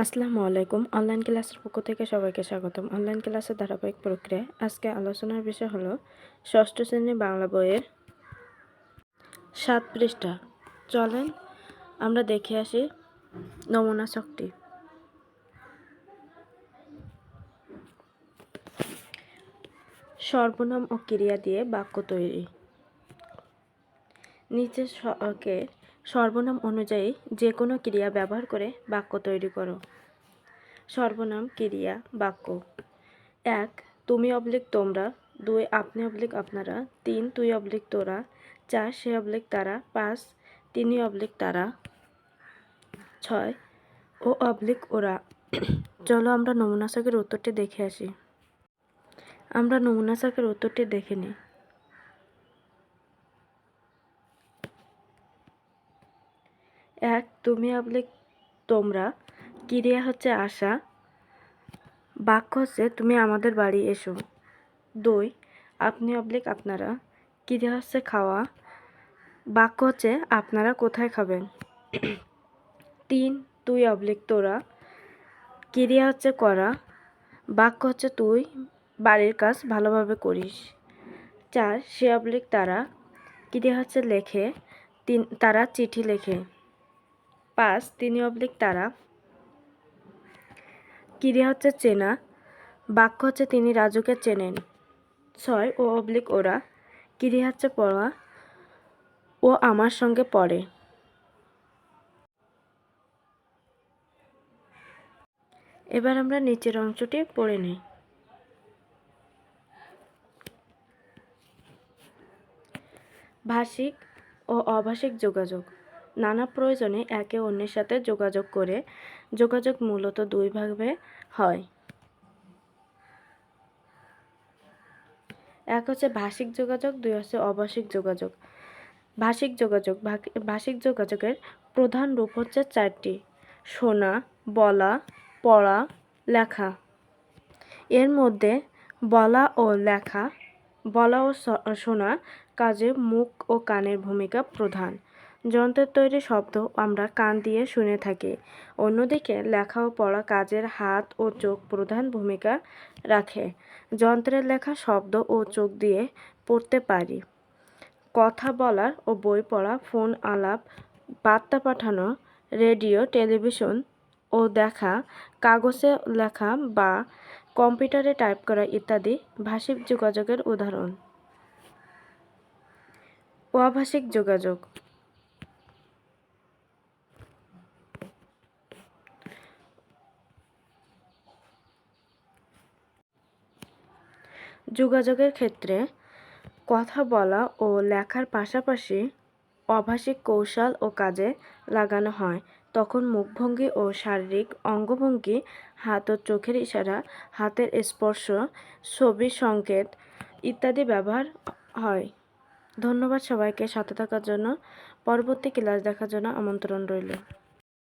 আসসালামু আলাইকুম। অনলাইন ক্লাসের পক্ষ থেকে সবাইকে স্বাগতম। অনলাইন ক্লাসের ধারাবাহিক প্রক্রিয়ায় আজকে আলোচনার বিষয় হলো ষষ্ঠ শ্রেণী বাংলা বইয়ের 7 পৃষ্ঠা। চলেন আমরা দেখে আসি নমুনা ছকটি। সর্বনাম ও ক্রিয়া দিয়ে বাক্য তৈরি। নিচের সর্বনাম অনুযায়ী যে কোনো ক্রিয়া ব্যবহার করে বাক্য তৈরি করো। সর্বনাম, ক্রিয়া, বাক্য। 1 তুমি অবলিক তোমরা, 2 আপনি অবলিক আপনারা, 3 তুই অবলিক তোরা, 4 সে অবলিক তারা, 5 তিনি অবলিক তারা, 6 ও অবলিক ওরা। চলো আমরা নমুনা ছকের উত্তরটি দেখে আসি। আমরা নমুনা ছকের উত্তরটি দেখে নিই। 1 তুমি অবলিক তোমরা, ক্রিয়া হচ্ছে আসা, বাক্য হচ্ছে তুমি আমাদের বাড়ি এসো। 2 আপনি অবলিক আপনারা, ক্রিয়া হচ্ছে খাওয়া, বাক্য হচ্ছে আপনারা কোথায় খাবেন। 3 তুই অবলিক তোরা, ক্রিয়া হচ্ছে করা, বাক্য হচ্ছে তুই বাড়ির কাজ ভালোভাবে করিস। 4 সে অবলিক তারা, ক্রিয়া হচ্ছে লেখে, তারা চিঠি লেখে। 5 তিনি অবলিক তারা, ক্রিয়া হচ্ছে চেনা, বাক্য হচ্ছে তিনি রাজুকে চেনেন। 6 ও অবলিক ওরা, ক্রিয়া হচ্ছে পড়া, ও আমার সঙ্গে পড়ে। এবার আমরা নিচের অংশটি পড়ে নিই। ভাষিক ও অভাষিক যোগাযোগ। নানা প্রয়োজনে একে অন্যের সাথে যোগাযোগ করে। যোগাযোগ মূলত 2 ভাগে হয়। এক হচ্ছে ভাষিক যোগাযোগ, 2 হচ্ছে অভাষিক যোগাযোগ। ভাষিক যোগাযোগের প্রধান রূপ হচ্ছে 4টি: শোনা, বলা, পড়া, লেখা। এর মধ্যে বলা ও শোনা কাজে মুখ ও কানের ভূমিকা প্রধান। যন্ত্রের তৈরি শব্দ আমরা কান দিয়ে শুনে থাকি। অন্যদিকে লেখা ও পড়া কাজের হাত ও চোখ প্রধান ভূমিকা রাখে। যন্ত্রের লেখা শব্দ ও চোখ দিয়ে পড়তে পারি। কথা বলার ও বই পড়া, ফোন আলাপ, বার্তা পাঠানো, রেডিও, টেলিভিশন ও দেখা, কাগজে লেখা বা কম্পিউটারে টাইপ করা ইত্যাদি ভাষিক যোগাযোগের উদাহরণ। অভাষিক যোগাযোগ। যোগাযোগের ক্ষেত্রে কথা বলা ও লেখার পাশাপাশি অভাষিক কৌশল ও কাজে লাগানো হয়। তখন মুখভঙ্গি ও শারীরিক অঙ্গভঙ্গি, হাত ও চোখের ইশারা, হাতের স্পর্শ, ছবি সংকেত ইত্যাদি ব্যবহার হয়। ধন্যবাদ সবাইকে সাথে থাকার জন্য। পরবর্তী ক্লাস দেখার জন্য আমন্ত্রণ রইল।